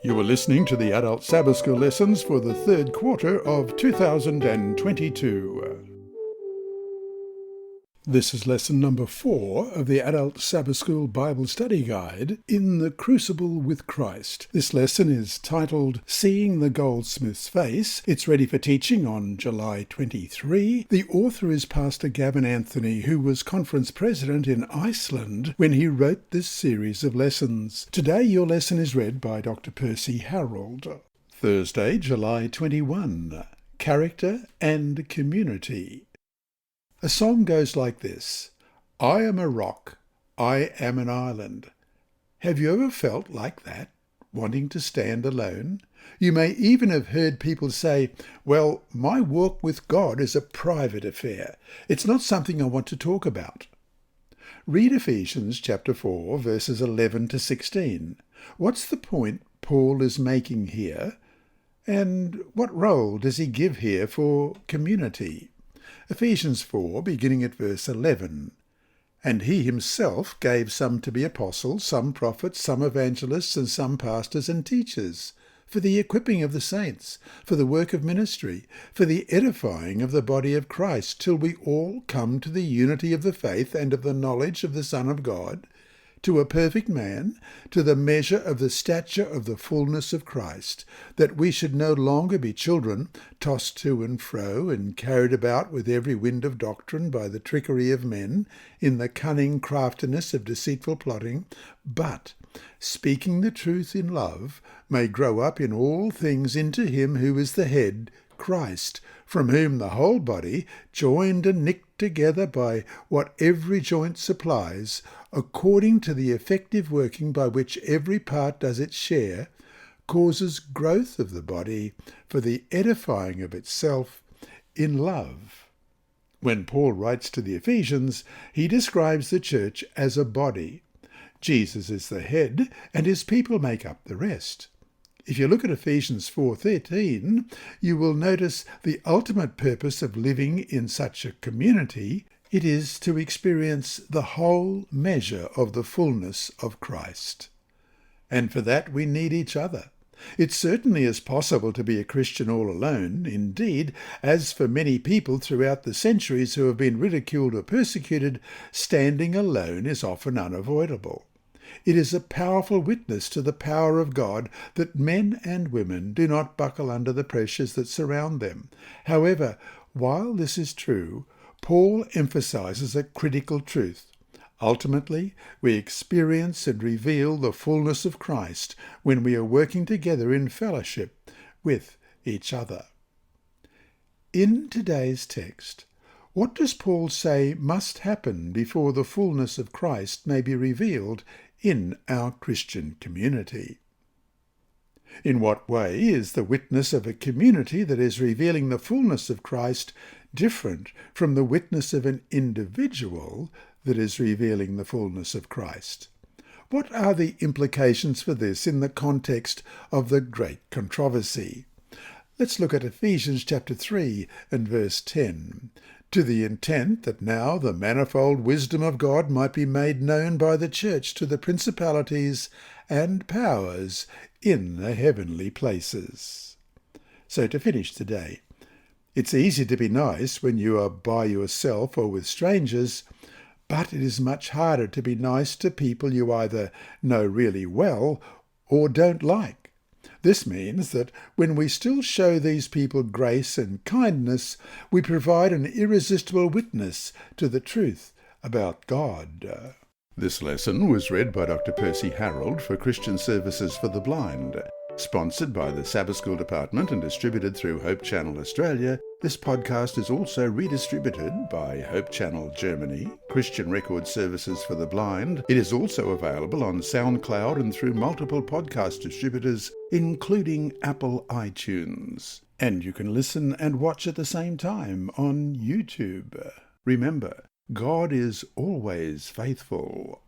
You are listening to the Adult Sabbath School lessons for the third quarter of 2022. This is lesson number 4 of the Adult Sabbath School Bible Study Guide, In the Crucible with Christ. This lesson is titled Seeing the Goldsmith's Face. It's ready for teaching on July 23. The author is Pastor Gavin Anthony, who was conference president in Iceland when he wrote this series of lessons. Today your lesson is read by Dr. Percy Harrold. Thursday, July 21. Character and Community. A song goes like this: I am a rock, I am an island. Have you ever felt like that, wanting to stand alone? You may even have heard people say, well, my walk with God is a private affair. It's not something I want to talk about. Read Ephesians chapter 4, verses 11 to 16. What's the point Paul is making here? And what role does he give here for community? Ephesians 4, beginning at verse 11. And he himself gave some to be apostles, some prophets, some evangelists, and some pastors and teachers, for the equipping of the saints, for the work of ministry, for the edifying of the body of Christ, till we all come to the unity of the faith and of the knowledge of the Son of God, to a perfect man, to the measure of the stature of the fullness of Christ, that we should no longer be children, tossed to and fro, and carried about with every wind of doctrine by the trickery of men, in the cunning craftiness of deceitful plotting, but, speaking the truth in love, may grow up in all things into him who is the head, Christ, from whom the whole body, joined and knit together by what every joint supplies, according to the effective working by which every part does its share, causes growth of the body for the edifying of itself in love. When Paul writes to the Ephesians, he describes the church as a body. Jesus is the head, and his people make up the rest. If you look at Ephesians 4:13, you will notice the ultimate purpose of living in such a community. It is to experience the whole measure of the fullness of Christ. And for that we need each other. It certainly is possible to be a Christian all alone. Indeed, as for many people throughout the centuries who have been ridiculed or persecuted, standing alone is often unavoidable. It is a powerful witness to the power of God that men and women do not buckle under the pressures that surround them. However, while this is true, Paul emphasizes a critical truth. Ultimately, we experience and reveal the fullness of Christ when we are working together in fellowship with each other. In today's text, what does Paul say must happen before the fullness of Christ may be revealed in our Christian community? In what way is the witness of a community that is revealing the fullness of Christ different from the witness of an individual that is revealing the fullness of Christ? What are the implications for this in the context of the great controversy? Let's look at Ephesians chapter 3 and verse 10. To the intent that now the manifold wisdom of God might be made known by the church to the principalities and powers in the heavenly places. So to finish today, it's easy to be nice when you are by yourself or with strangers, but it is much harder to be nice to people you either know really well or don't like. This means that when we still show these people grace and kindness, we provide an irresistible witness to the truth about God. This lesson was read by Dr. Percy Harrold for Christian Services for the Blind. Sponsored by the Sabbath School Department and distributed through Hope Channel Australia, this podcast is also redistributed by Hope Channel Germany, Christian Record Services for the Blind. It is also available on SoundCloud and through multiple podcast distributors, including Apple iTunes. And you can listen and watch at the same time on YouTube. Remember, God is always faithful.